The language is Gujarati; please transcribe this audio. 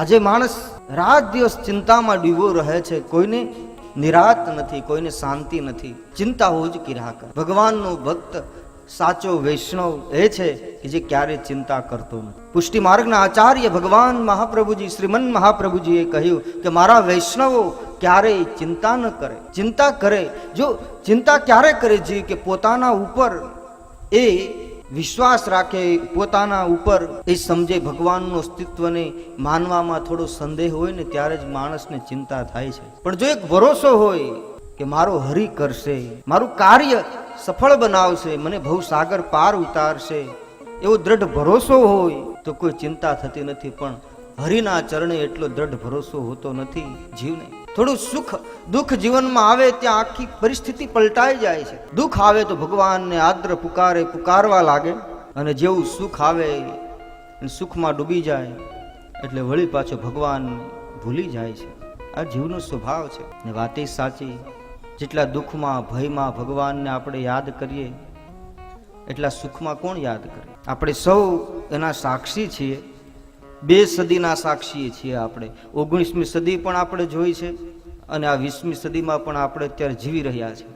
આજે માણસ રાત દિવસ ચિંતામાં ડૂબો રહે છે, કોઈને નિરાત નથી, કોઈને શાંતિ નથી, ચિંતાઓ જ કર્યા કરે. ભગવાનનો ભક્ત સાચો વૈષ્ણવ એ છે કે જે ક્યારે ચિંતા કરતો નથી. પુષ્ટિ માર્ગના આચાર્ય ભગવાન મહાપ્રભુજી, શ્રીમન મહાપ્રભુજીએ કહ્યું કે મારા વૈષ્ણવો ક્યારેય ચિંતા ન કરે. ચિંતા કરે, જો ચિંતા ક્યારે કરે છે કે પોતાના ઉપર એ વિશ્વાસ રાખે, પોતાના ઉપર એ સમજે, ભગવાનનું અસ્તિત્વને માનવામાં થોડો સંદેહ હોય ને ત્યારે જ માણસને ચિંતા થાય છે. પણ જો એક ભરોસો હોય કે મારો હરિ કરશે, મારું કાર્ય સફળ બનાવશે, મને ભવસાગર પાર ઉતારશે, એવો દ્રઢ ભરોસો હોય તો કોઈ ચિંતા થતી નથી. પણ હરિના ચરણે એટલો દ્રઢ ભરોસો હોતો નથી જીવને. થોડું સુખ દુઃખ જીવનમાં આવે ત્યાં આખી પરિસ્થિતિ પલટાઈ જાય છે. દુઃખ આવે તો ભગવાનને આદ્ર પુકારવા લાગે, અને જેવું સુખ આવે સુખમાં ડૂબી જાય એટલે વળી પાછો ભગવાન ભૂલી જાય છે. આ જીવનો સ્વભાવ છે ને વાત એ સાચી. જેટલા દુઃખમાં ભયમાં ભગવાનને આપણે યાદ કરીએ એટલા સુખમાં કોણ યાદ કરે? આપણે સૌ એના સાક્ષી છીએ. 2 સદીના સાક્ષી છીએ આપણે. 19મી સદી પણ આપણે જોઈ છે અને આ 20મી સદીમાં પણ આપણે અત્યારે જીવી રહ્યા છીએ.